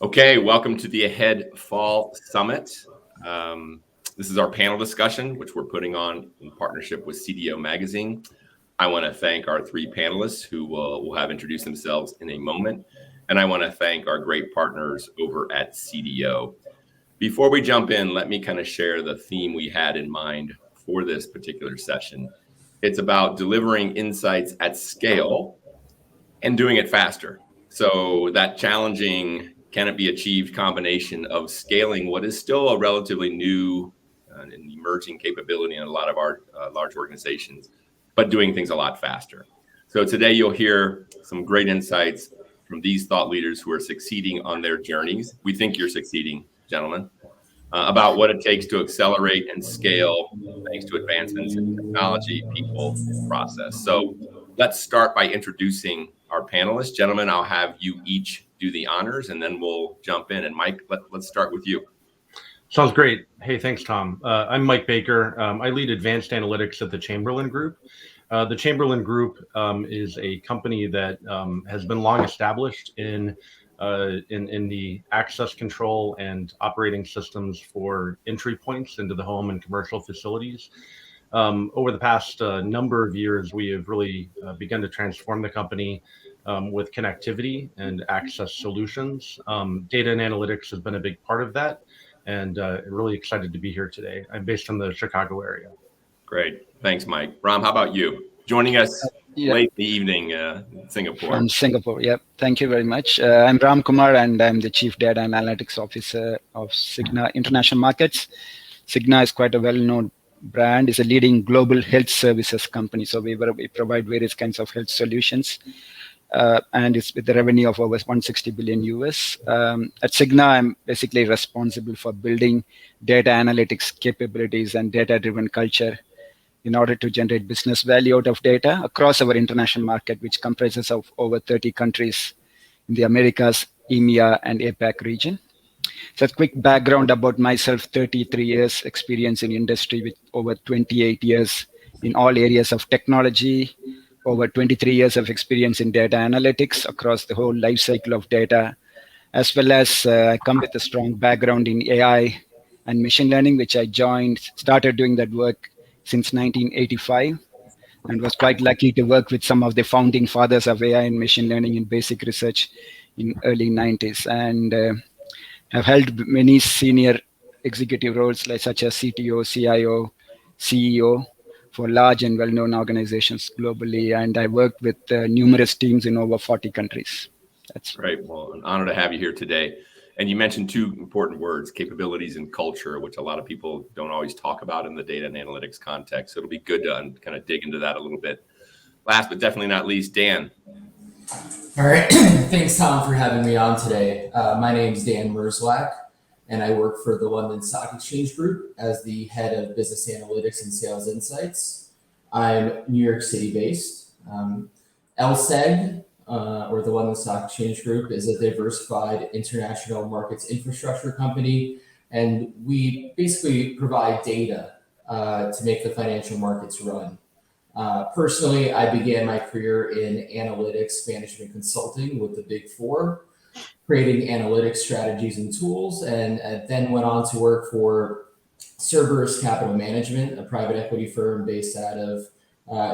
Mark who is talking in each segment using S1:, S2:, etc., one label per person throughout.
S1: Okay, welcome to the Ahead Fall Summit. This is our panel discussion, which we're putting on in partnership with CDO Magazine. I want to thank our three panelists who will have introduced themselves in a moment. And I want to thank our great partners over at CDO. Before we jump in, let me kind of share the theme we had in mind for this particular session. It's about delivering insights at scale and doing it faster. So that challenging, can it be achieved combination of scaling what is still a relatively new and emerging capability in a lot of our large organizations, but doing things a lot faster. So today you'll hear some great insights from these thought leaders who are succeeding on their journeys. We think you're succeeding, gentlemen, about what it takes to accelerate and scale thanks to advancements in technology, people, and process. So let's start by introducing our panelists. Gentlemen, I'll have you each do the honors and then we'll jump in. And Mike, let's start with you.
S2: Sounds great. Hey, thanks, Tom. I'm Mike Baker. I lead advanced analytics at the Chamberlain Group. The Chamberlain Group is a company that has been long established in the access control and operating systems for entry points into the home and commercial facilities. Over the past number of years, we have really begun to transform the company with connectivity and access solutions. Data and analytics has been a big part of that, and really excited to be here today. I'm based in the Chicago area.
S1: Great. Thanks, Mike. Ram, how about you? Joining us late in the evening in Singapore.
S3: From Singapore, yep. Thank you very much. I'm Ram Kumar, and I'm the Chief Data Analytics Officer of CIGNA International Markets. CIGNA is quite a well-known brand. It's a leading global health services company. So we provide various kinds of health solutions. And it's with the revenue of over 160 billion US. At CIGNA, I'm basically responsible for building data analytics capabilities and data-driven culture in order to generate business value out of data across our international market, which comprises of over 30 countries in the Americas, EMEA, and APAC region. So a quick background about myself: 33 years experience in industry with over 28 years in all areas of technology, over 23 years of experience in data analytics across the whole life cycle of data, as well as I come with a strong background in AI and machine learning, which I started doing that work since 1985, and was quite lucky to work with some of the founding fathers of AI and machine learning in basic research in early 90s. And have held many senior executive roles such as CTO, CIO, CEO for large and well-known organizations globally. And I worked with numerous teams in over 40 countries.
S1: That's great. Well, an honor to have you here today. And you mentioned two important words: capabilities and culture, which a lot of people don't always talk about in the data and analytics context. So it'll be good to kind of dig into that a little bit. Last but definitely not least, Dan.
S4: All right. Thanks, Tom, for having me on today. My name is Dan Murtagh, and I work for the London Stock Exchange Group as the head of business analytics and sales insights. I'm New York City based. LSEG, or the London Stock Exchange Group, is a diversified international markets infrastructure company, and we basically provide data to make the financial markets run. Personally, I began my career in analytics management consulting with the Big Four, creating analytics strategies and tools, and then went on to work for Cerberus Capital Management, a private equity firm based out of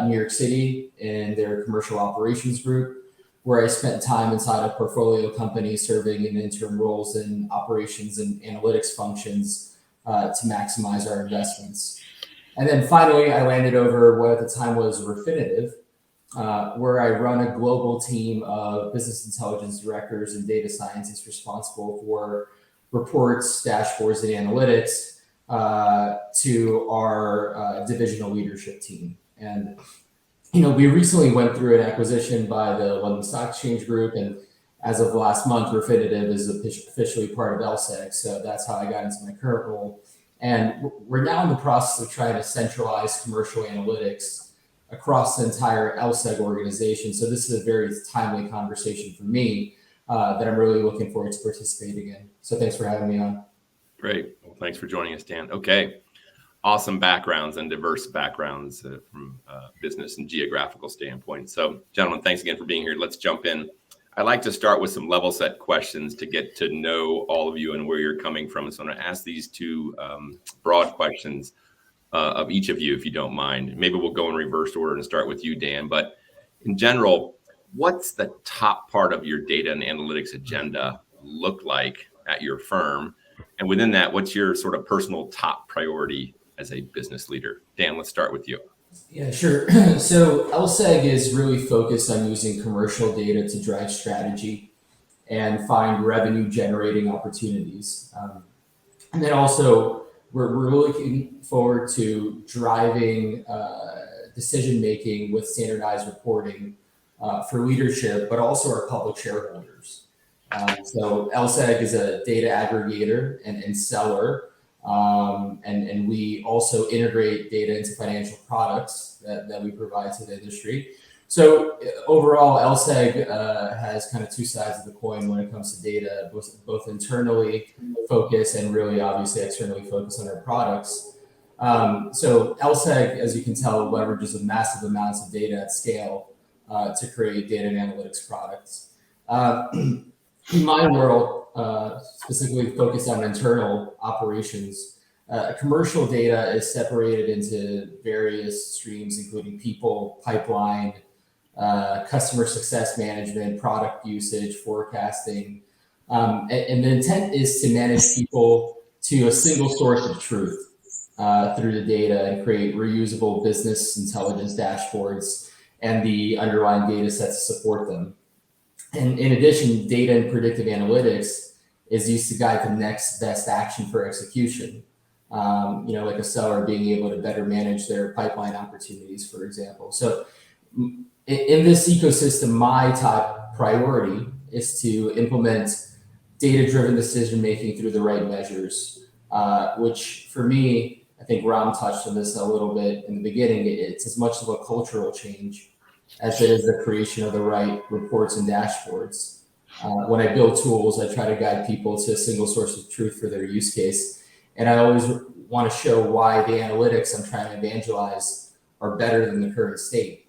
S4: New York City in their commercial operations group, where I spent time inside a portfolio company serving in interim roles in operations and analytics functions to maximize our investments. And then finally, I landed over what at the time was Refinitiv, where I run a global team of business intelligence directors and data scientists responsible for reports, dashboards, and analytics to our divisional leadership team. And we recently went through an acquisition by the London Stock Exchange Group, and as of last month, Refinitiv is officially part of LSEG. So that's how I got into my current role. And we're now in the process of trying to centralize commercial analytics across the entire LSEG organization. So this is a very timely conversation for me that I'm really looking forward to participating in. So thanks for having me on.
S1: Great. Well, thanks for joining us, Dan. Okay. Awesome backgrounds and diverse backgrounds from business and geographical standpoint. So, gentlemen, thanks again for being here. Let's jump in. I like to start with some level set questions to get to know all of you and where you're coming from. So I'm going to ask these two broad questions of each of you, if you don't mind. Maybe we'll go in reverse order and start with you, Dan. But in general, what's the top part of your data and analytics agenda look like at your firm? And within that, what's your sort of personal top priority as a business leader? Dan, let's start with you.
S4: Yeah, sure. So LSEG is really focused on using commercial data to drive strategy and find revenue generating opportunities. And then also we're looking forward to driving decision making with standardized reporting for leadership, but also our public shareholders. So LSEG is a data aggregator and seller. And we also integrate data into financial products that we provide to the industry. So overall, LSEG has kind of two sides of the coin when it comes to data, both internally focused and really obviously externally focused on our products. So LSEG, as you can tell, leverages a massive amounts of data at scale to create data and analytics products. In my world, specifically focused on internal operations, commercial data is separated into various streams, including people, pipeline, customer success management, product usage, forecasting. And the intent is to manage people to a single source of truth through the data and create reusable business intelligence dashboards and the underlying data sets to support them. And in addition, data and predictive analytics is used to guide the next best action for execution. Like a seller being able to better manage their pipeline opportunities, for example. So in this ecosystem, my top priority is to implement data-driven decision-making through the right measures, which for me, I think Ram touched on this a little bit in the beginning. It's as much of a cultural change as it is the creation of the right reports and dashboards. When I build tools, I try to guide people to a single source of truth for their use case. And I always want to show why the analytics I'm trying to evangelize are better than the current state.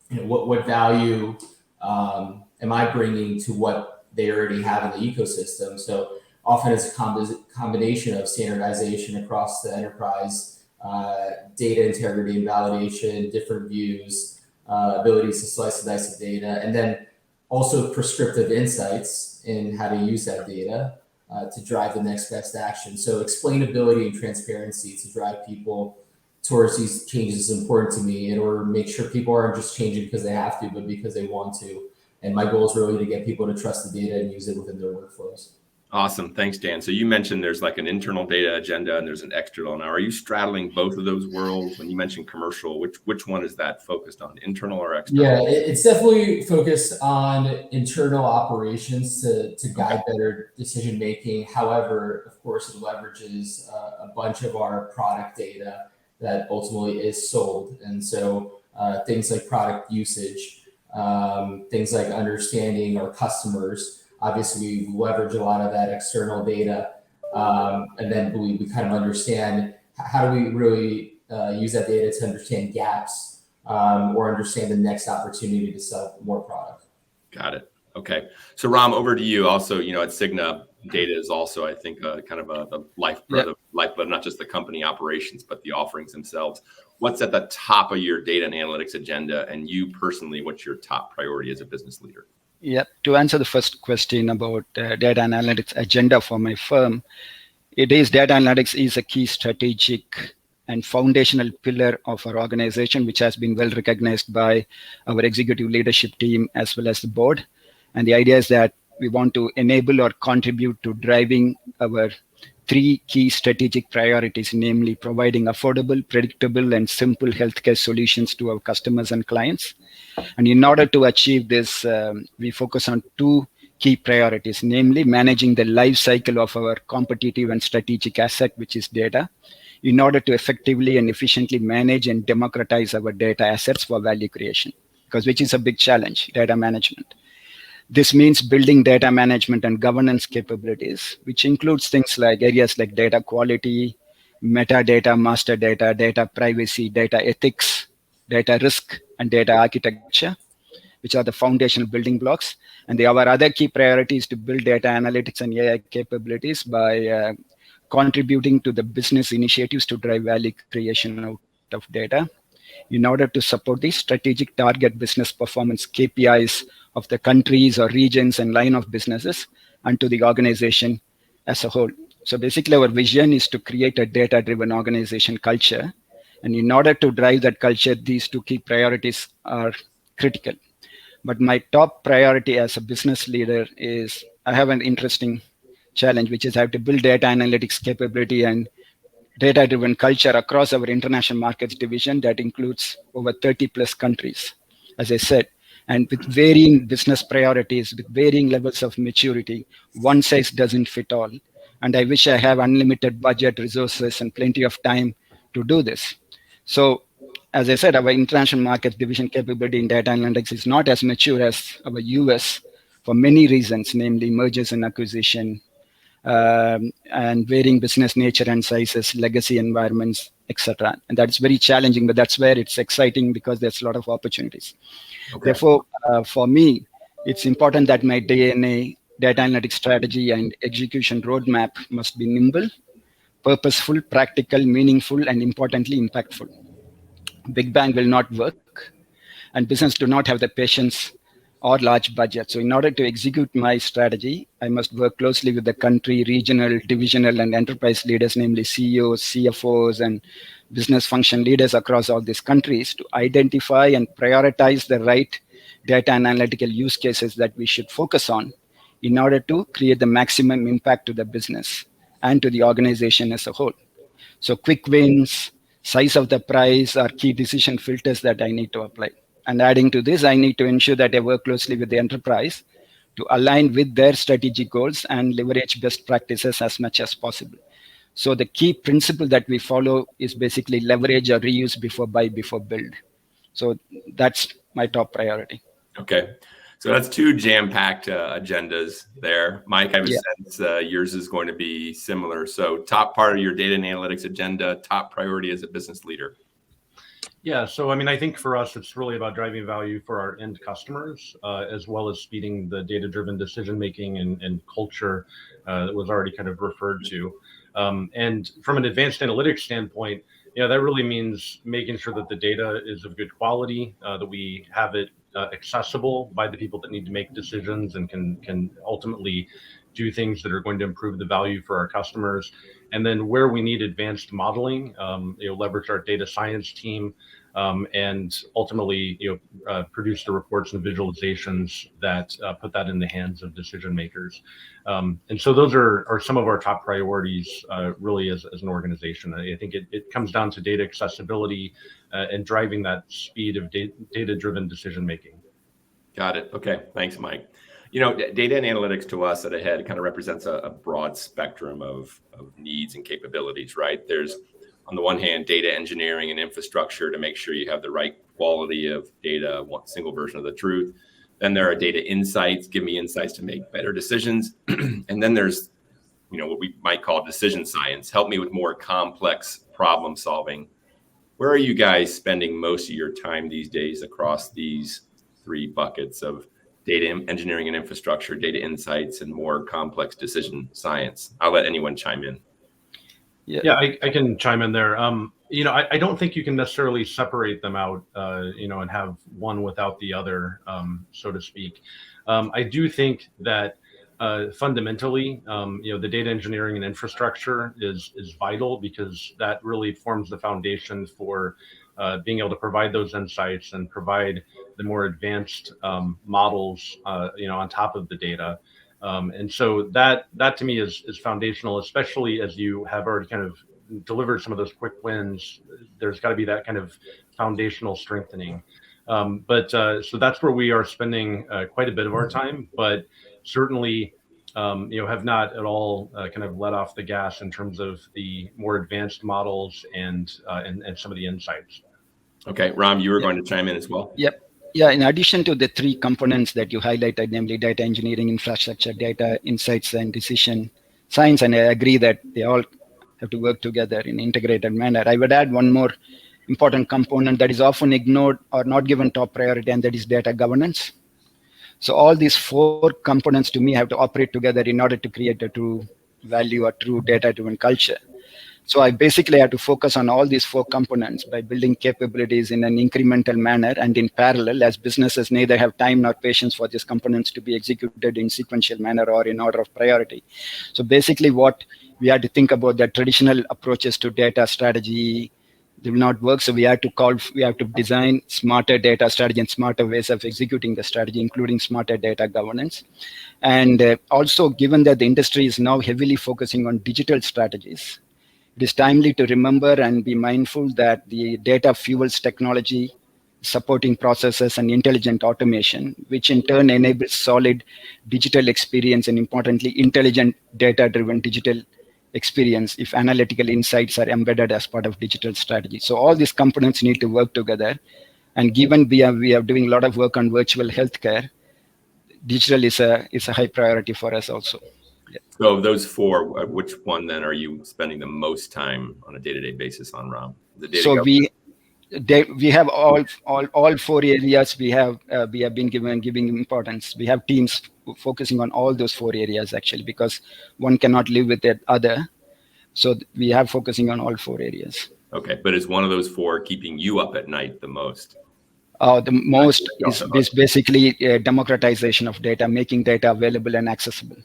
S4: What value am I bringing to what they already have in the ecosystem? So often it's a combination of standardization across the enterprise, data integrity and validation, different views, abilities to slice and dice the data, and then also prescriptive insights in how to use that data to drive the next best action. So explainability and transparency to drive people towards these changes is important to me in order to make sure people aren't just changing because they have to, but because they want to. And my goal is really to get people to trust the data and use it within their workflows.
S1: Awesome. Thanks, Dan. So you mentioned there's like an internal data agenda and there's an external. Now, are you straddling both of those worlds? When you mentioned commercial, which one is that focused on, internal or external?
S4: Yeah, it's definitely focused on internal operations to guide better decision making. However, of course, it leverages a bunch of our product data that ultimately is sold. And so things like product usage, things like understanding our customers. Obviously, we leverage a lot of that external data, and then we kind of understand how do we really use that data to understand gaps or understand the next opportunity to sell more product.
S1: Got it. Okay. So Ram, over to you. Also, at CIGNA, data is also, I think, kind of a lifeblood of not just the company operations, but the offerings themselves. What's at the top of your data and analytics agenda? And you personally, what's your top priority as a business leader?
S3: Yeah, to answer the first question about data analytics agenda for my firm, data analytics is a key strategic and foundational pillar of our organization, which has been well recognized by our executive leadership team as well as the board. And the idea is that we want to enable or contribute to driving our three key strategic priorities, namely providing affordable, predictable, and simple healthcare solutions to our customers and clients. And in order to achieve this, we focus on two key priorities, namely managing the life cycle of our competitive and strategic asset, which is data, in order to effectively and efficiently manage and democratize our data assets for value creation, which is a big challenge, data management. This means building data management and governance capabilities, which includes things like areas like data quality, metadata, master data, data privacy, data ethics, data risk, and data architecture. which are the foundational building blocks. And our other key priority is to build data analytics and AI capabilities by contributing to the business initiatives to drive value creation out of data in order to support the strategic target business performance KPIs of the countries or regions and line of businesses and to the organization as a whole. So basically, our vision is to create a data-driven organization culture. And in order to drive that culture, these two key priorities are critical. But my top priority as a business leader is I have an interesting challenge, which is I have to build data analytics capability and data-driven culture across our international markets division that includes over 30 plus countries, as I said, and with varying business priorities, with varying levels of maturity. One size doesn't fit all. And I wish I have unlimited budget, resources, and plenty of time to do this. So, as I said, our international markets division capability in data analytics is not as mature as our US for many reasons, namely mergers and acquisition, and varying business nature and sizes, legacy environments, etc. And that's very challenging, but that's where it's exciting because there's a lot of opportunities. Okay. Therefore, for me, it's important that my DNA, data analytics strategy and execution roadmap must be nimble, purposeful, practical, meaningful, and importantly, impactful. Big bang will not work, and business do not have the patience or large budget. So in order to execute my strategy, I must work closely with the country, regional, divisional, and enterprise leaders, namely CEOs, CFOs, and business function leaders across all these countries to identify and prioritize the right data and analytical use cases that we should focus on in order to create the maximum impact to the business and to the organization as a whole. So quick wins, size of the prize are key decision filters that I need to apply. And adding to this, I need to ensure that I work closely with the enterprise to align with their strategic goals and leverage best practices as much as possible. So the key principle that we follow is basically leverage or reuse before buy, before build. So that's my top priority.
S1: Okay. So that's two jam-packed agendas there. Mike, I have a sense yours is going to be similar. So top part of your data and analytics agenda, top priority as a business leader.
S2: Yeah, so I mean, I think for us, it's really about driving value for our end customers, as well as speeding the data-driven decision-making and culture that was already kind of referred to. And from an advanced analytics standpoint, that really means making sure that the data is of good quality, that we have it accessible by the people that need to make decisions and can ultimately do things that are going to improve the value for our customers. And then where we need advanced modeling, leverage our data science team, and ultimately, produce the reports and visualizations that put that in the hands of decision makers. And so those are some of our top priorities, really, as an organization. I think it comes down to data accessibility and driving that speed of data-driven decision making.
S1: Got it. Okay. Thanks, Mike. Data and analytics to us at AHEAD kind of represents a broad spectrum of needs and capabilities, right? There's, on the one hand, data engineering and infrastructure to make sure you have the right quality of data, one single version of the truth. Then there are data insights, give me insights to make better decisions. And then there's, what we might call decision science, help me with more complex problem solving. Where are you guys spending most of your time these days across these three buckets of data engineering and infrastructure, data insights, and more complex decision science? I'll let anyone chime in.
S2: Yeah, I can chime in there. I don't think you can necessarily separate them out, and have one without the other, so to speak. I do think that fundamentally, the data engineering and infrastructure is vital because that really forms the foundation for being able to provide those insights and provide the more advanced models, on top of the data. And so that to me is foundational, especially as you have already kind of delivered some of those quick wins. There's got to be that kind of foundational strengthening. So that's where we are spending quite a bit of our time, but certainly, have not at all kind of let off the gas in terms of the more advanced models and some of the insights.
S1: Okay, Ram, you were going to chime in as well.
S3: Yep. Yeah, in addition to the three components that you highlighted, namely data engineering, infrastructure, data insights, and decision science, and I agree that they all have to work together in an integrated manner. I would add one more important component that is often ignored or not given top priority, and that is data governance. So all these 4 components to me have to operate together in order to create a true value or true data-driven culture. So I basically have to focus on all these 4 components by building capabilities in an incremental manner and in parallel, as businesses neither have time nor patience for these components to be executed in sequential manner or in order of priority. So basically what we had to think about, that traditional approaches to data strategy, they will not work. So we have to design smarter data strategy and smarter ways of executing the strategy, including smarter data governance. And also, given that the industry is now heavily focusing on digital strategies, it is timely to remember and be mindful that the data fuels technology, supporting processes and intelligent automation, which in turn enables solid digital experience and, importantly, intelligent data-driven digital experience if analytical insights are embedded as part of digital strategy. So all these components need to work together. And given we are doing a lot of work on virtual healthcare, digital is a high priority for us also.
S1: So of those 4, which one then are you spending the most time on a day-to-day basis on, Ram? The data
S3: So
S1: governance?
S3: we have all 4 areas we have been giving importance. We have teams focusing on all those 4 areas actually, because one cannot live with the other. So we have focusing on all 4 areas.
S1: Okay, but is one of those 4 keeping you up at night the most?
S3: The most is basically democratization of data, making data available and accessible.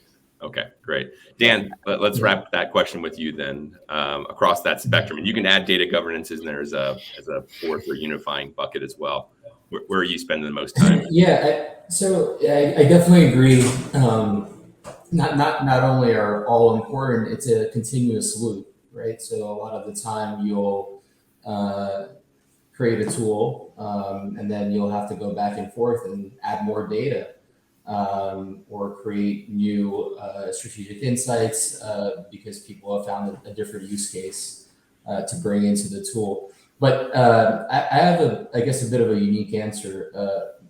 S1: Okay, great. Dan, let's wrap that question with you then. Across that spectrum, and you can add data governance in there as a 4th or unifying bucket as well. Where are you spending the most time?
S4: I definitely agree. Not only are all important, it's a continuous loop, right? So a lot of the time you'll create a tool, and then you'll have to go back and forth and add more data. Or create new strategic insights because people have found a different use case to bring into the tool. But I have I guess a bit of a unique answer.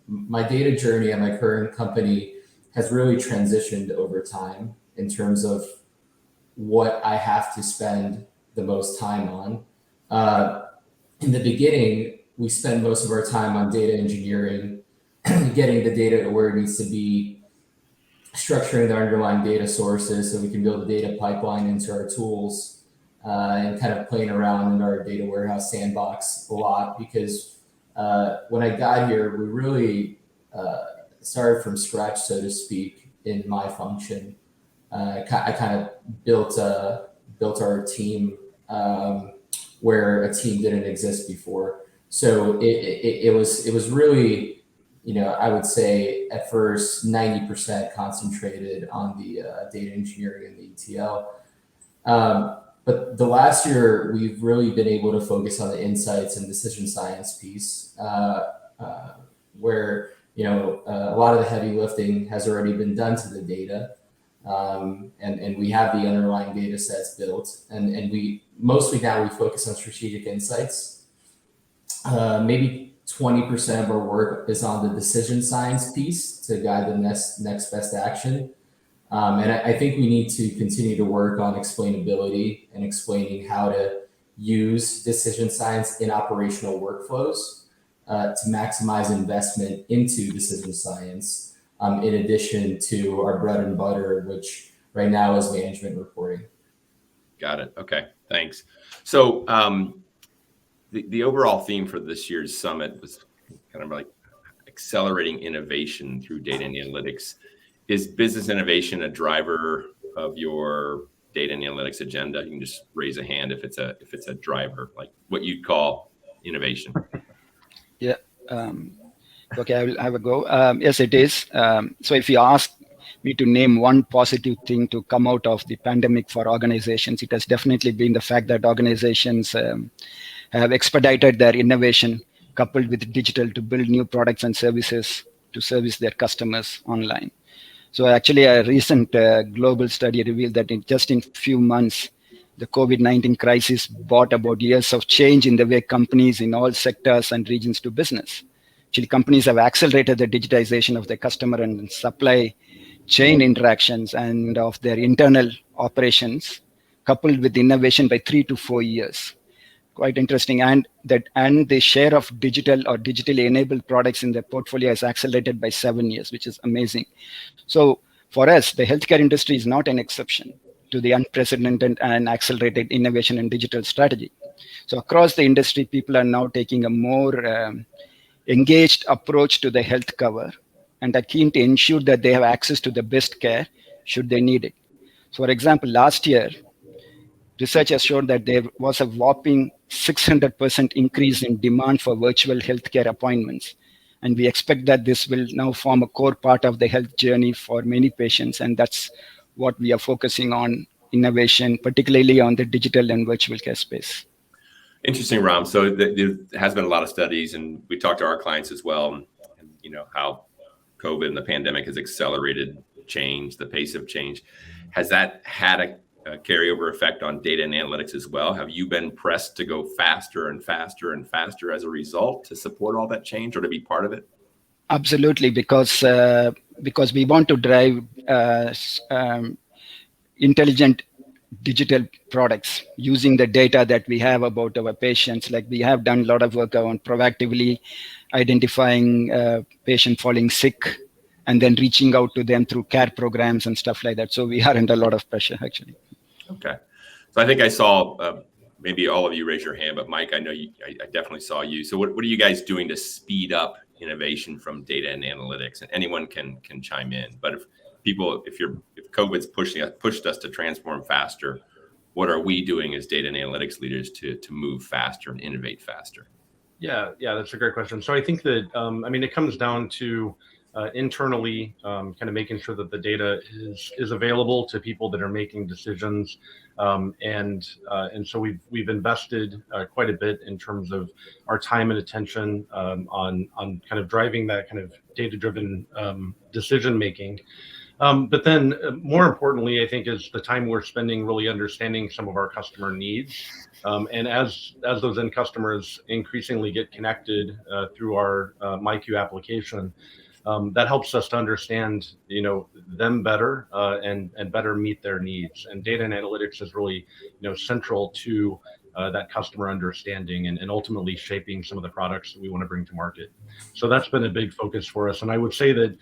S4: My data journey at my current company has really transitioned over time in terms of what I have to spend the most time on. In the beginning, we spend most of our time on data engineering, getting the data to where it needs to be, structuring the underlying data sources so we can build a data pipeline into our tools, and kind of playing around in our data warehouse sandbox a lot. Because when I got here, we really started from scratch, so to speak, in my function. I kind of built our team where a team didn't exist before. So it was really, I would say at first 90% concentrated on the data engineering and the ETL. But the last year, we've really been able to focus on the insights and decision science piece, where a lot of the heavy lifting has already been done to the data, and we have the underlying data sets built, and we focus on strategic insights. Maybe 20% of our work is on the decision science piece to guide the next best action. And I think we need to continue to work on explainability and explaining how to use decision science in operational workflows to maximize investment into decision science, in addition to our bread and butter, which right now is management reporting.
S1: Got it. Okay, thanks. So the overall theme for this year's summit was kind of like accelerating innovation through data and analytics. Is business innovation a driver of your data and analytics agenda? You can just raise a hand if it's a driver, like what you'd call innovation.
S3: Yeah. Okay, I will have a go. Yes, it is. So if you ask me to name one positive thing to come out of the pandemic for organizations, it has definitely been the fact that organizations have expedited their innovation coupled with digital to build new products and services to service their customers online. So actually, a recent global study revealed that in few months, the COVID-19 crisis brought about years of change in the way companies in all sectors and regions do business. Actually, companies have accelerated the digitization of their customer and supply chain interactions and of their internal operations, coupled with innovation by 3 to 4 years. quite interesting. And the share of digital or digitally enabled products in their portfolio has accelerated by 7 years, which is amazing. So for us, the healthcare industry is not an exception to the unprecedented and accelerated innovation and digital strategy. So across the industry, people are now taking a more engaged approach to the health cover and are keen to ensure that they have access to the best care should they need it. So for example, last year, research has shown that there was a whopping 600% increase in demand for virtual healthcare appointments. And we expect that this will now form a core part of the health journey for many patients. And that's what we are focusing on, innovation, particularly on the digital and virtual care space.
S1: Interesting, Ram. So there has been a lot of studies, and we talked to our clients as well, and how COVID and the pandemic has accelerated change, the pace of change. Has that had a carryover effect on data and analytics as well? Have you been pressed to go faster and faster and faster as a result to support all that change or to be part of it?
S3: Absolutely, because we want to drive intelligent digital products using the data that we have about our patients. Like we have done a lot of work on proactively identifying patient falling sick and then reaching out to them through care programs and stuff like that. So we are under a lot of pressure, actually.
S1: Okay. So I think I saw maybe all of you raise your hand, but Mike, I know I definitely saw you. So what are you guys doing to speed up innovation from data and analytics? And anyone can chime in. But if COVID's pushed us to transform faster, what are we doing as data and analytics leaders to move faster and innovate faster?
S2: Yeah, that's a great question. So I think that it comes down to internally kind of making sure that the data is available to people that are making decisions, and so we've invested quite a bit in terms of our time and attention on kind of driving that kind of data-driven decision making. But then more importantly, I think, is the time we're spending really understanding some of our customer needs. And as those end customers increasingly get connected through our MyQ application, that helps us to understand, them better and better meet their needs. And data and analytics is really, central to that customer understanding and ultimately shaping some of the products that we want to bring to market. So that's been a big focus for us. And I would say that,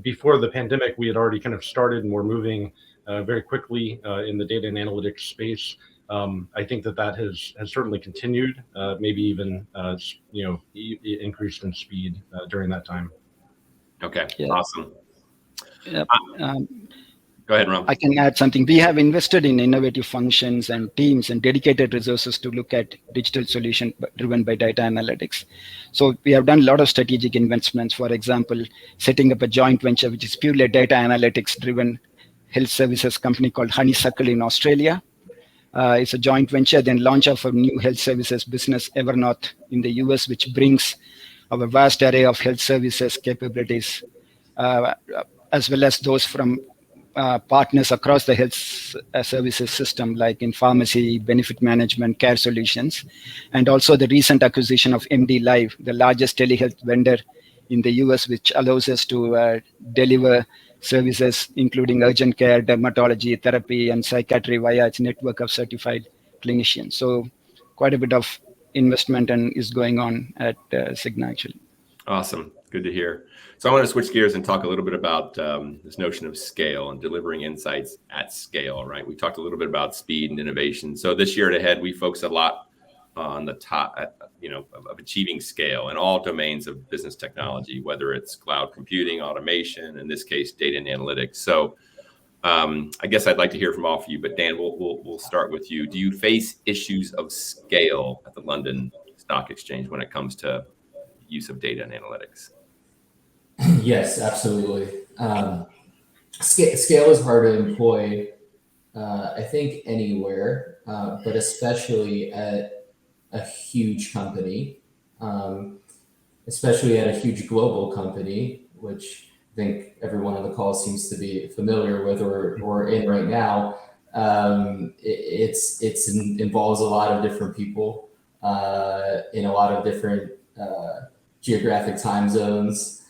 S2: before the pandemic, we had already kind of started and we're moving very quickly in the data and analytics space. I think that has certainly continued, maybe even, increased in speed during that time.
S1: Okay,
S3: yeah.
S1: Awesome.
S3: Yeah.
S1: Go ahead, Ram.
S3: I can add something. We have invested in innovative functions and teams and dedicated resources to look at digital solutions driven by data analytics. So we have done a lot of strategic investments. For example, setting up a joint venture, which is purely data analytics driven health services company called Honeysuckle in Australia. It's a joint venture. Then launch of a new health services business, Evernorth, in the US, which brings a vast array of health services capabilities, as well as those from partners across the health services system, like in pharmacy, benefit management, care solutions, and also the recent acquisition of MD Live, the largest telehealth vendor in the US, which allows us to deliver services including urgent care, dermatology, therapy, and psychiatry via its network of certified clinicians. So quite a bit of investment and is going on at CIGNA, actually.
S1: Awesome. Good to hear. So I want to switch gears and talk a little bit about this notion of scale and delivering insights at scale, right? We talked a little bit about speed and innovation. So this year ahead, we focus a lot on the top, of achieving scale in all domains of business technology, whether it's cloud computing, automation, in this case, data and analytics. So I guess I'd like to hear from all of you, but Dan, we'll start with you. Do you face issues of scale at the London Stock Exchange when it comes to use of data and analytics?
S4: Yes, absolutely. Scale is hard to employ, I think, anywhere, but especially at a huge company, especially at a huge global company, which I think everyone on the call seems to be familiar with or in right now. It involves a lot of different people in a lot of different geographic time zones,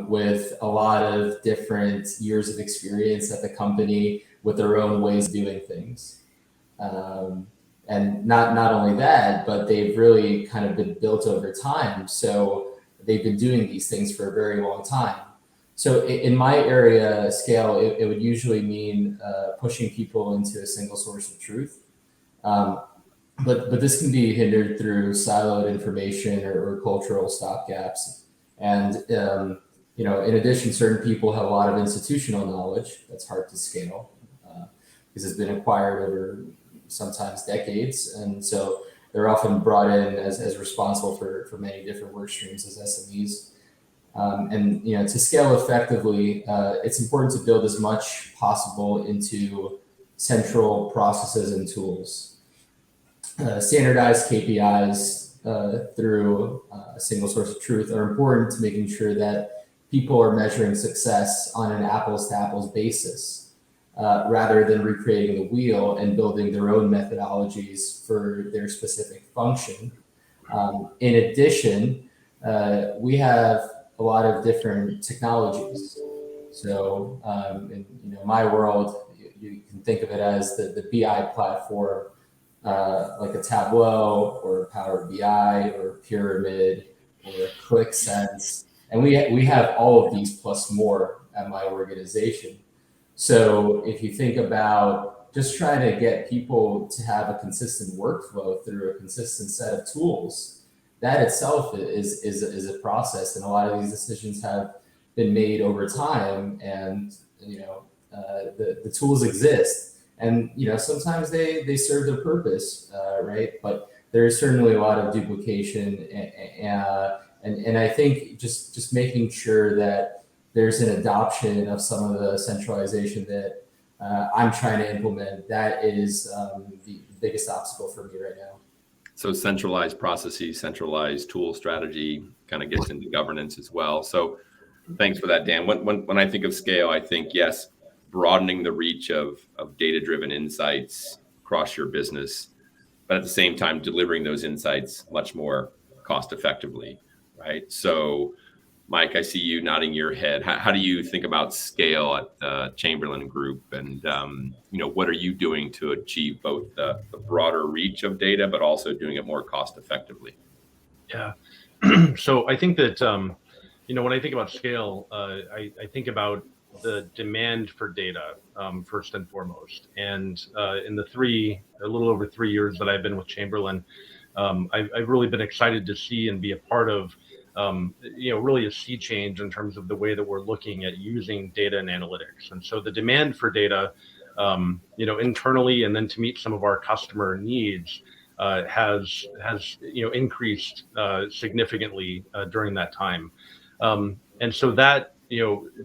S4: with a lot of different years of experience at the company with their own ways of doing things. And not only that, but they've really kind of been built over time. So they've been doing these things for a very long time. So in my area scale, it would usually mean pushing people into a single source of truth. But this can be hindered through siloed information or cultural stopgaps. And in addition, certain people have a lot of institutional knowledge that's hard to scale because it's been acquired over sometimes decades, and so they're often brought in as responsible for many different work streams as SMEs. And to scale effectively, it's important to build as much possible into central processes and tools. Standardized KPIs through a single source of truth are important to making sure that people are measuring success on an apples to apples basis. Rather than recreating the wheel and building their own methodologies for their specific function. In addition, we have a lot of different technologies. So in my world, you can think of it as the BI platform, like a Tableau or Power BI or Pyramid or ClickSense. And we have all of these plus more at my organization. So if you think about just trying to get people to have a consistent workflow through a consistent set of tools, that itself is a process. And a lot of these decisions have been made over time, and the tools exist. And sometimes they serve their purpose, right? But there is certainly a lot of duplication, and I think just making sure that there's an adoption of some of the centralization that I'm trying to implement. That is the biggest obstacle for me right now.
S1: So centralized processes, centralized tool strategy kind of gets into governance as well. So thanks for that, Dan. When I think of scale, I think, yes, broadening the reach of data-driven insights across your business, but at the same time, delivering those insights much more cost effectively, right? So Mike, I see you nodding your head. How do you think about scale at the Chamberlain Group, and what are you doing to achieve both the broader reach of data, but also doing it more cost effectively?
S2: Yeah. So I think that when I think about scale, I think about the demand for data first and foremost. And in a little over 3 years that I've been with Chamberlain, I've really been excited to see and be a part of really a sea change in terms of the way that we're looking at using data and analytics. And so the demand for data, internally, and then to meet some of our customer needs, has increased significantly during that time. And so that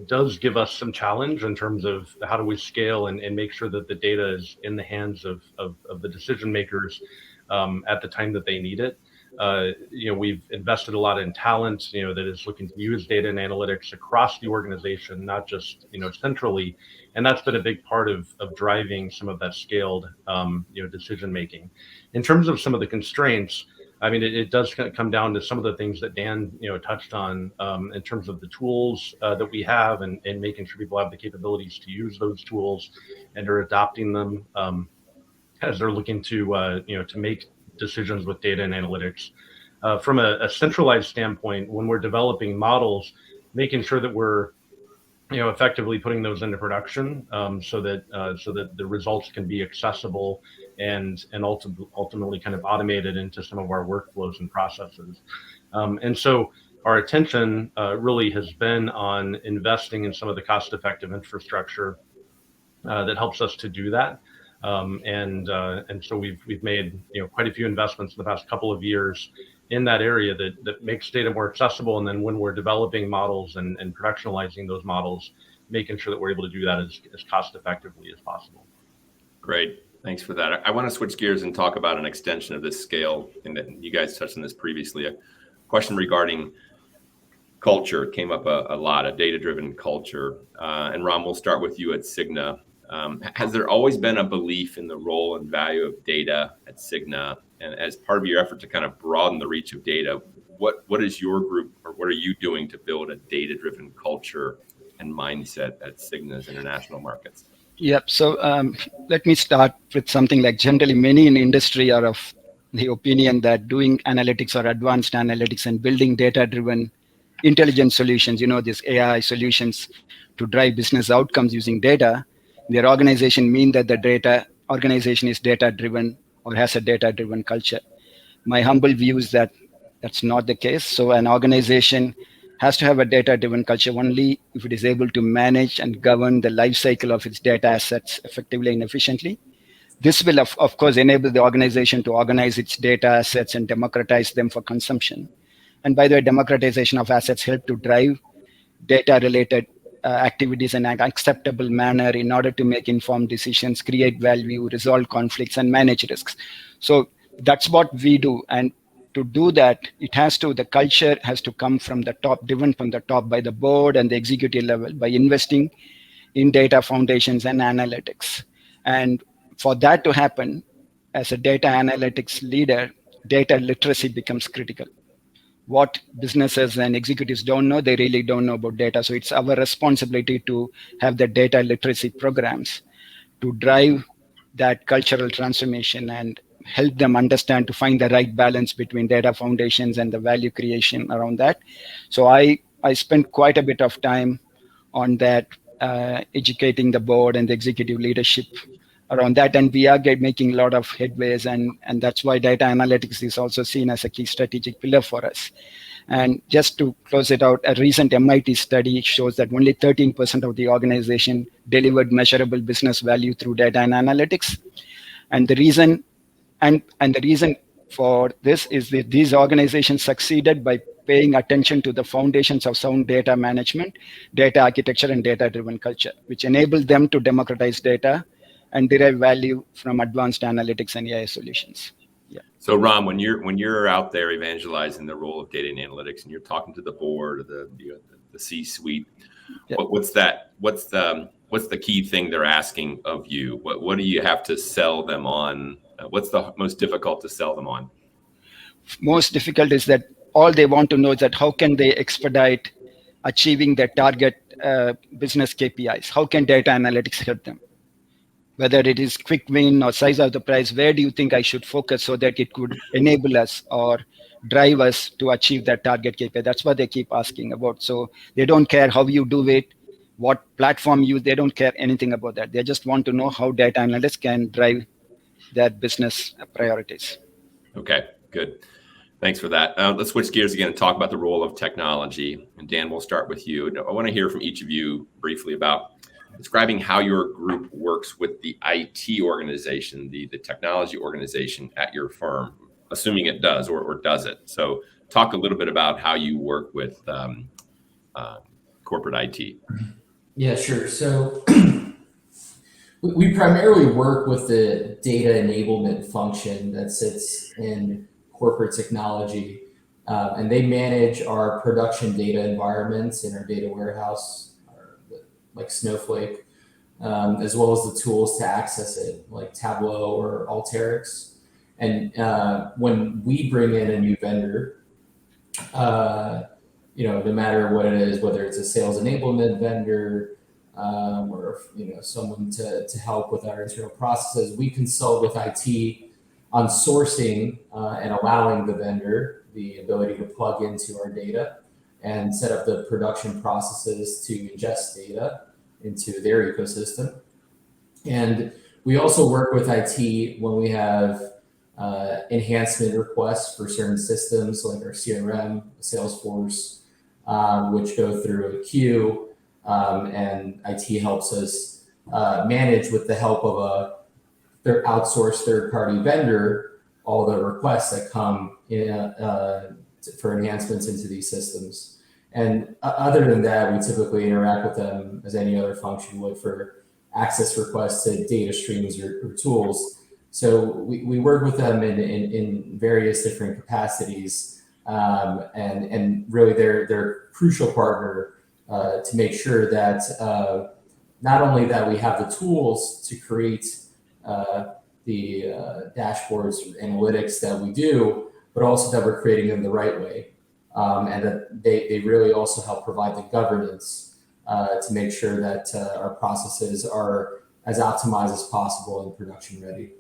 S2: does give us some challenge in terms of how do we scale and make sure that the data is in the hands of the decision makers at the time that they need it. We've invested a lot in talent, that is looking to use data and analytics across the organization, not just, centrally. And that's been a big part of driving some of that scaled, decision making. In terms of some of the constraints, I mean, it does come down to some of the things that Dan, touched on in terms of the tools that we have and making sure people have the capabilities to use those tools and are adopting them as they're looking to, to make decisions with data and analytics. From a centralized standpoint, when we're developing models, making sure that we're effectively putting those into production so that the results can be accessible and ultimately kind of automated into some of our workflows and processes. And so our attention really has been on investing in some of the cost-effective infrastructure that helps us to do that. And so we've made quite a few investments in the past couple of years in that area that makes data more accessible. And then when we're developing models and productionalizing those models, making sure that we're able to do that as cost effectively as possible.
S1: Great. Thanks for that. I want to switch gears and talk about an extension of this scale, and that you guys touched on this previously. A question regarding culture came up a lot, a data-driven culture. And Ram, we'll start with you at CIGNA. Has there always been a belief in the role and value of data at CIGNA? And as part of your effort to kind of broaden the reach of data, what is your group, or what are you doing to build a data-driven culture and mindset at CIGNA's international markets?
S3: Yep. So let me start with something like generally many in industry are of the opinion that doing analytics or advanced analytics and building data-driven intelligent solutions, these AI solutions to drive business outcomes using data, their organization mean that the data organization is data-driven or has a data-driven culture. My humble view is that that's not the case. So an organization has to have a data-driven culture only if it is able to manage and govern the life cycle of its data assets effectively and efficiently. This will, of course, enable the organization to organize its data assets and democratize them for consumption. And by the way, democratization of assets help to drive data-related activities in an acceptable manner in order to make informed decisions, create value, resolve conflicts, and manage risks. So that's what we do. And to do that, the culture has to come from the top, driven from the top by the board and the executive level by investing in data foundations and analytics. And for that to happen, as a data analytics leader, data literacy becomes critical. What businesses and executives don't know, they really don't know about data. So it's our responsibility to have the data literacy programs to drive that cultural transformation and help them understand to find the right balance between data foundations and the value creation around that. So I spent quite a bit of time on that, educating the board and the executive leadership around that, and we are making a lot of headways, and that's why data analytics is also seen as a key strategic pillar for us. And just to close it out, a recent MIT study shows that only 13% of the organization delivered measurable business value through data and analytics. And the reason for this is that these organizations succeeded by paying attention to the foundations of sound data management, data architecture, and data-driven culture, which enable them to democratize data and derive value from advanced analytics and AI solutions. Yeah.
S1: So Ram, when you're out there evangelizing the role of data and analytics, and you're talking to the board, or the C-suite,
S3: yeah.
S1: What's the key thing they're asking of you? What do you have to sell them on? What's the most difficult to sell them on?
S3: Most difficult is that all they want to know is that how can they expedite achieving their target business KPIs? How can data analytics help them? Whether it is quick win or size of the price, where do you think I should focus so that it could enable us or drive us to achieve that target KPI? That's what they keep asking about. So they don't care how you do it, what platform you use, they don't care anything about that. They just want to know how data analysts can drive their business priorities.
S1: Okay, good. Thanks for that. Let's switch gears again and talk about the role of technology. And Dan, we'll start with you. I want to hear from each of you briefly about describing how your group works with the IT organization, the technology organization at your firm, assuming it does or does it. So talk a little bit about how you work with corporate IT.
S4: Yeah, sure. So we primarily work with the data enablement function that sits in corporate technology, and they manage our production data environments in our data warehouse, like Snowflake, as well as the tools to access it, like Tableau or Alteryx. And when we bring in a new vendor, no matter what it is, whether it's a sales enablement vendor or someone to help with our internal processes, we consult with IT on sourcing and allowing the vendor the ability to plug into our data and set up the production processes to ingest data into their ecosystem. And we also work with IT when we have enhancement requests for certain systems like our CRM, Salesforce, which go through a queue, and IT helps us manage, with the help of their outsourced third-party vendor, all the requests that come in, for enhancements into these systems. And other than that, we typically interact with them as any other function would for access requests to data streams or tools. So we work with them in various different capacities, and really they're a crucial partner to make sure that not only that we have the tools to create the dashboards or analytics that we do, but also that we're creating them the right way. And that they really also help provide the governance to make sure that our processes are as optimized as possible and production ready.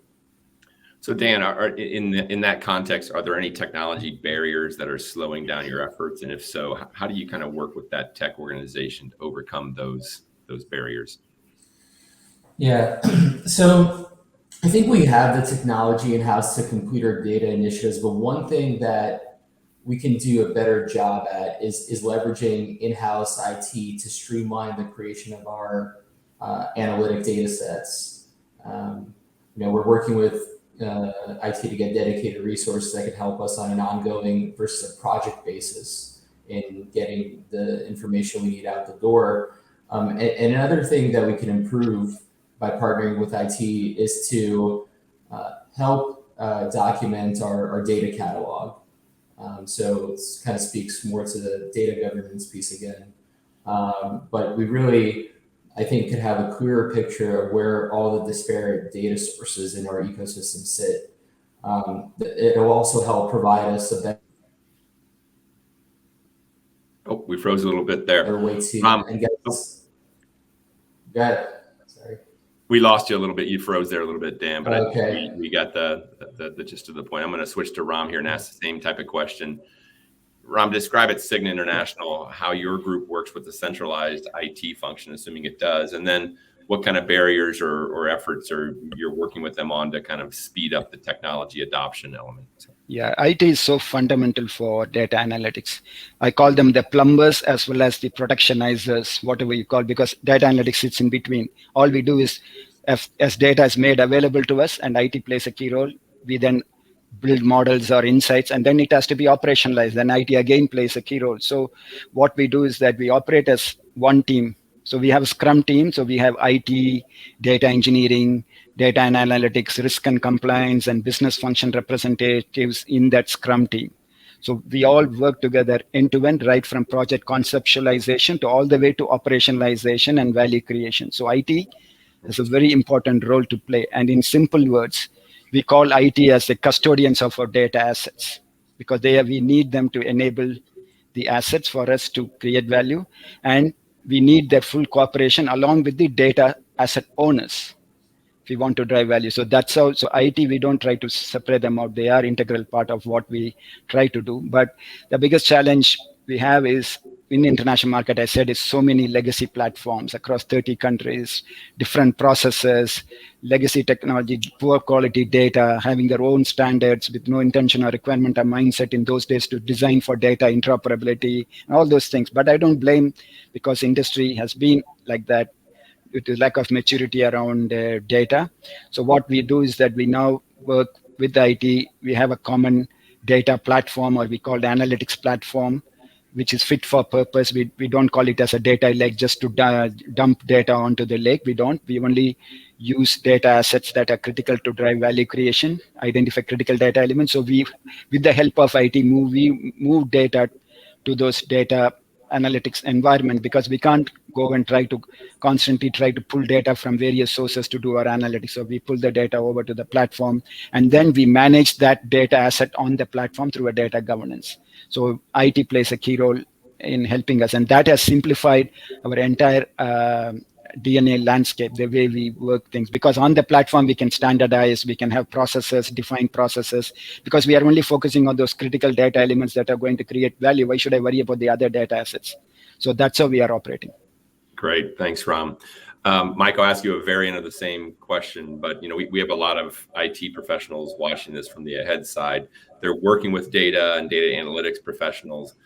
S1: So Dan, in that context, are there any technology barriers that are slowing down your efforts? And if so, how do you kind of work with that tech organization to overcome those barriers?
S4: Yeah, so I think we have the technology in-house to complete our data initiatives, but one thing that we can do a better job at is leveraging in-house IT to streamline the creation of our analytic data sets. We're working with IT to get dedicated resources that can help us on an ongoing versus a project basis in getting the information we need out the door. And another thing that we can improve by partnering with IT is to help document our data catalog. So it kind of speaks more to the data governance piece again. But we really, I think, could have a clearer picture of where all the disparate data sources in our ecosystem sit. It'll also help provide us a better
S1: we froze a little bit there.
S4: Way to and get us. Go ahead. Sorry.
S1: We lost you a little bit. You froze there a little bit, Dan, but
S4: okay.
S1: I think we got the gist of the point. I'm going to switch to Ram here and ask the same type of question. Ram, describe at CIGNA International how your group works with the centralized IT function, assuming it does, and then what kind of barriers or efforts you're working with them on to kind of speed up the technology adoption element.
S3: Yeah, IT is so fundamental for data analytics. I call them the plumbers as well as the productionizers, whatever you call, because data analytics sits in between. All we do is, as data is made available to us and IT plays a key role, we then build models or insights, and then it has to be operationalized. Then IT again plays a key role. So what we do is that we operate as one team. So we have a Scrum team. So we have IT, data engineering, data and analytics, risk and compliance, and business function representatives in that Scrum team. So we all work together end to end, right from project conceptualization to all the way to operationalization and value creation. So IT has a very important role to play. And in simple words, we call IT as the custodians of our data assets, because we need them to enable the assets for us to create value. And we need their full cooperation along with the data asset owners if we want to drive value. So that's how, so IT, we don't try to separate them out. They are integral part of what we try to do. But the biggest challenge we have is in the international market, I said, is so many legacy platforms across 30 countries, different processes, legacy technology, poor quality data, having their own standards with no intention or requirement or mindset in those days to design for data interoperability and all those things. But I don't blame, because industry has been like that due to lack of maturity around data. So what we do is that we now work with IT. We have a common data platform, or we call the analytics platform, which is fit for purpose. We don't call it as a data lake just to dump data onto the lake. We don't. We only use data assets that are critical to drive value creation, identify critical data elements. So we, with the help of IT, move data to those data analytics environment, because we can't go and constantly try to pull data from various sources to do our analytics. So we pull the data over to the platform, and then we manage that data asset on the platform through a data governance. So IT plays a key role in helping us, and that has simplified our entire DNA landscape, the way we work things. Because on the platform, we can standardize, we can have processes, defined processes, because we are only focusing on those critical data elements that are going to create value. Why should I worry about the other data assets? So that's how we are operating.
S1: Great. Thanks, Ram. Mike, I'll ask you a variant of the same question, but we have a lot of IT professionals watching this from the ahead side. They're working with data and data analytics professionals,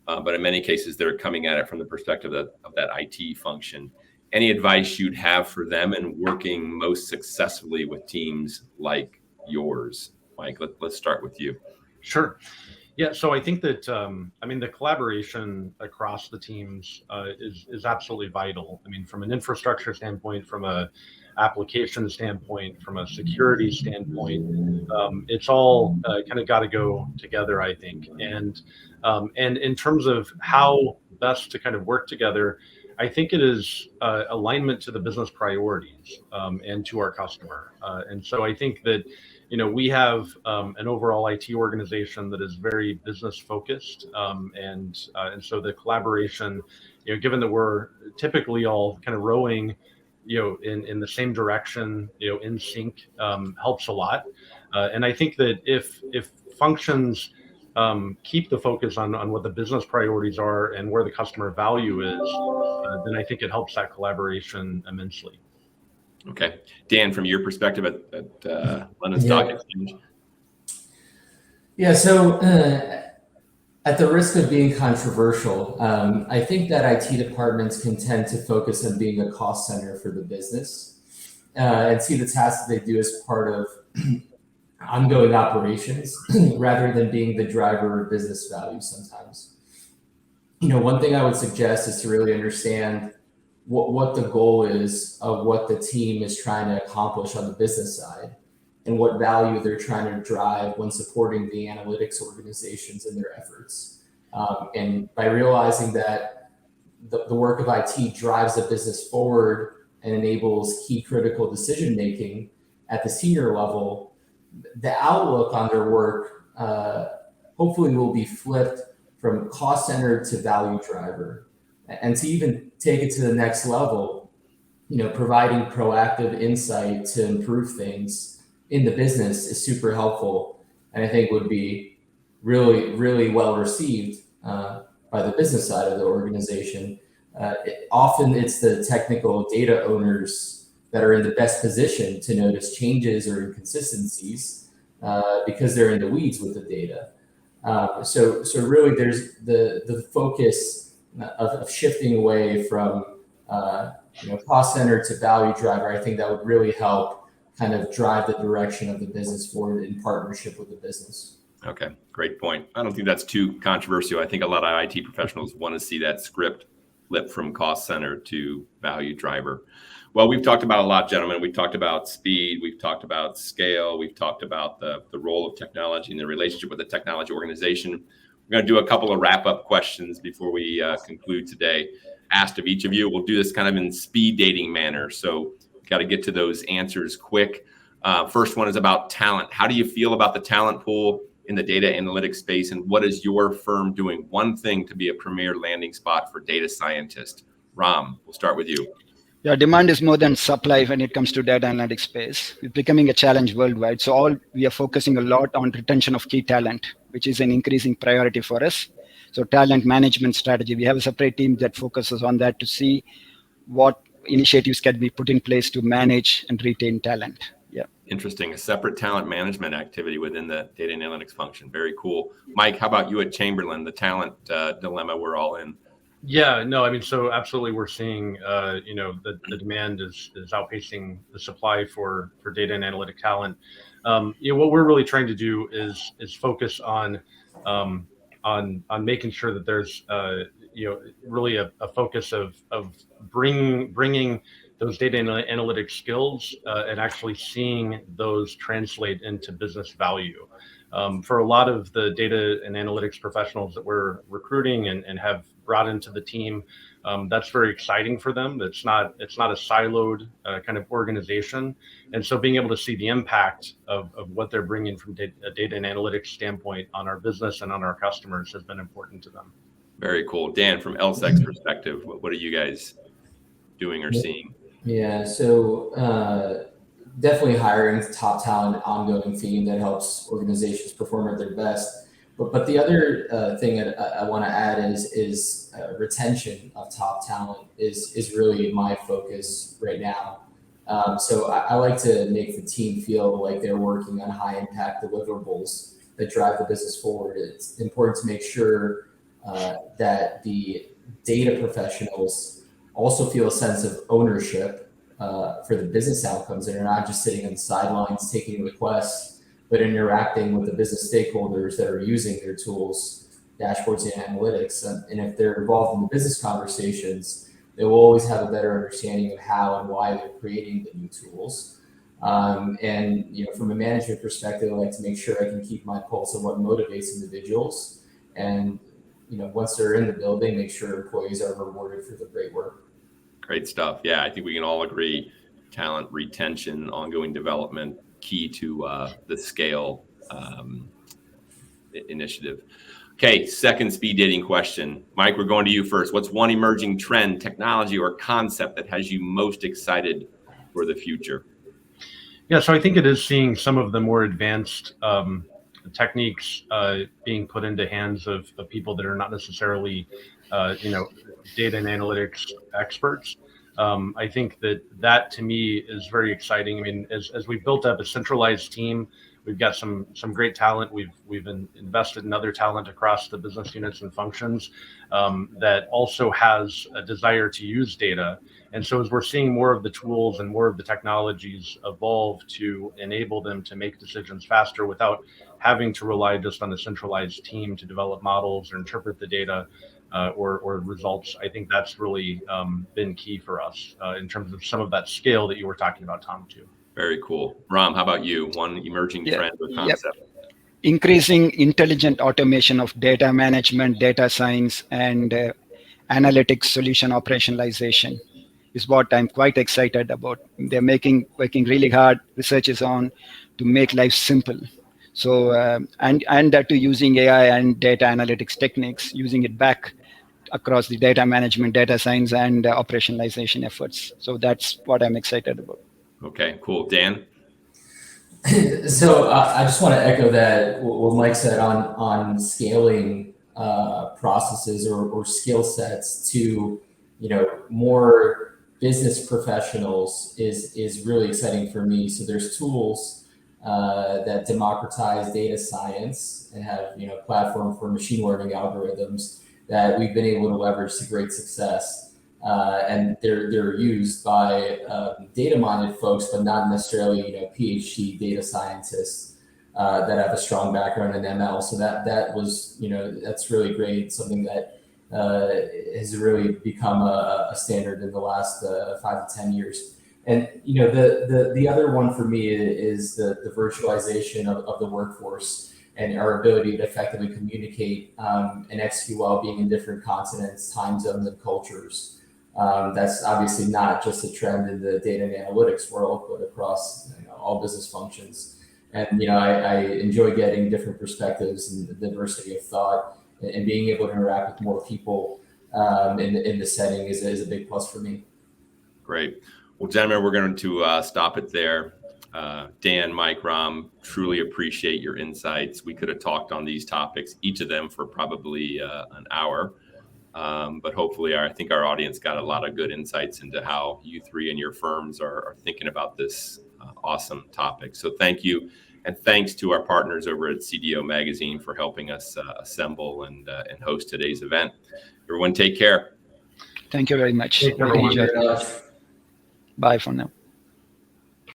S1: but in many cases, they're coming at it from the perspective of that IT function. Any advice you'd have for them in working most successfully with teams like yours? Mike, let's start with you.
S2: Sure. Yeah, so I think that, the collaboration across the teams is absolutely vital. From an infrastructure standpoint, from a application standpoint, from a security standpoint, it's all kind of got to go together, I think. And in terms of how best to kind of work together, I think it is alignment to the business priorities and to our customer. And so I think that, we have an overall IT organization that is very business focused. And so the collaboration, given that we're typically all kind of rowing in the same direction, in sync, helps a lot. And I think that if functions keep the focus on what the business priorities are and where the customer value is, then I think it helps that collaboration immensely.
S1: Okay. Dan, from your perspective at London Stock Exchange.
S4: Yeah, so at the risk of being controversial, I think that IT departments can tend to focus on being a cost center for the business and see the tasks they do as part of ongoing operations rather than being the driver of business value sometimes. One thing I would suggest is to really understand what the goal is of what the team is trying to accomplish on the business side and what value they're trying to drive when supporting the analytics organizations in their efforts. And by realizing that the work of IT drives the business forward and enables key critical decision-making at the senior level, the outlook on their work hopefully will be flipped from cost center to value driver. And to even take it to the next level, providing proactive insight to improve things in the business is super helpful, and I think would be really, really well received by the business side of the organization. Often it's the technical data owners that are in the best position to notice changes or inconsistencies because they're in the weeds with the data. So really there's the focus of shifting away from cost center to value driver. I think that would really help kind of drive the direction of the business forward in partnership with the business.
S1: Okay, great point. I don't think that's too controversial. I think a lot of IT professionals want to see that script flip from cost center to value driver. Well, we've talked about a lot, gentlemen. We've talked about speed. We've talked about scale. We've talked about the role of technology and the relationship with the technology organization. We're going to do a couple of wrap-up questions before we conclude today. Asked of each of you. We'll do this kind of in speed dating manner. So got to get to those answers quick. First one is about talent. How do you feel about the talent pool in the data analytics space, and what is your firm doing one thing to be a premier landing spot for data scientists? Ram, we'll start with you.
S3: Yeah, demand is more than supply when it comes to data analytics space. It's becoming a challenge worldwide. So we are focusing a lot on retention of key talent, which is an increasing priority for us. So talent management strategy, we have a separate team that focuses on that to see what initiatives can be put in place to manage and retain talent. Yeah.
S1: Interesting. A separate talent management activity within the data analytics function. Very cool. Mike, how about you at Chamberlain, the talent dilemma we're all in?
S2: Yeah, no, I mean, so absolutely we're seeing, the demand is outpacing the supply for data and analytic talent. What we're really trying to do is focus on making sure that there's, really a focus of bringing those data and analytics skills and actually seeing those translate into business value. For a lot of the data and analytics professionals that we're recruiting and have brought into the team, that's very exciting for them. It's not a siloed kind of organization. And so being able to see the impact of what they're bringing from a data and analytics standpoint on our business and on our customers has been important to them.
S1: Very cool. Dan, from LSEC's perspective, what are you guys doing or seeing?
S4: Yeah, so definitely hiring top talent, ongoing theme that helps organizations perform at their best. But the other thing that I want to add is retention of top talent is really my focus right now. So I like to make the team feel like they're working on high impact deliverables that drive the business forward. It's important to make sure that the data professionals also feel a sense of ownership for the business outcomes, and are not just sitting on the sidelines taking requests, but interacting with the business stakeholders that are using their tools, dashboards, and analytics. And if they're involved in the business conversations, they will always have a better understanding of how and why they're creating the new tools. And from a management perspective, I like to make sure I can keep my pulse of what motivates individuals. And once they're in the building, make sure employees are rewarded for the great work.
S1: Great stuff. Yeah, I think we can all agree talent retention, ongoing development, key to the scale initiative. Okay, second speed dating question. Mike, we're going to you first. What's one emerging trend, technology, or concept that has you most excited for the future?
S2: Yeah, so I think it is seeing some of the more advanced techniques being put into hands of people that are not necessarily, data and analytics experts. I think that to me is very exciting. I mean, as we've built up a centralized team, we've got some great talent. We've invested in other talent across the business units and functions that also has a desire to use data. And so as we're seeing more of the tools and more of the technologies evolve to enable them to make decisions faster without having to rely just on a centralized team to develop models or interpret the data or results, I think that's really been key for us in terms of some of that scale that you were talking about, Tom, too.
S1: Very cool. Ram, how about you? One emerging trend or concept?
S3: Increasing intelligent automation of data management, data science, and analytics solution operationalization is what I'm quite excited about. They're working really hard. Research is on to make life simple. So and that too using AI and data analytics techniques, using it back across the data management, data science, and operationalization efforts. So that's what I'm excited about.
S1: Okay, cool. Dan?
S4: So I just want to echo that what Mike said on scaling processes or skill sets to more business professionals is really exciting for me. So there's tools that democratize data science and have platform for machine learning algorithms that we've been able to leverage to great success. And they're used by data-minded folks, but not necessarily PhD data scientists that have a strong background in ML. So that was that's really great. Something that has really become a standard in the last 5 to 10 years. And the other one for me is the virtualization of the workforce and our ability to effectively communicate and execute while being in different continents, time zones, and cultures. That's obviously not just a trend in the data and analytics world, but across all business functions. And I enjoy getting different perspectives and the diversity of thought, and being able to interact with more people in the setting is a big plus for me.
S1: Great. Well, gentlemen, we're going to stop it there. Dan, Mike, Ram, truly appreciate your insights. We could have talked on these topics, each of them, for probably an hour. But hopefully, I think our audience got a lot of good insights into how you three and your firms are thinking about this awesome topic. So thank you. And thanks to our partners over at CDO Magazine for helping us assemble and host today's event. Everyone take care.
S3: Thank you very much.
S2: Thank you very much.
S3: Bye for now.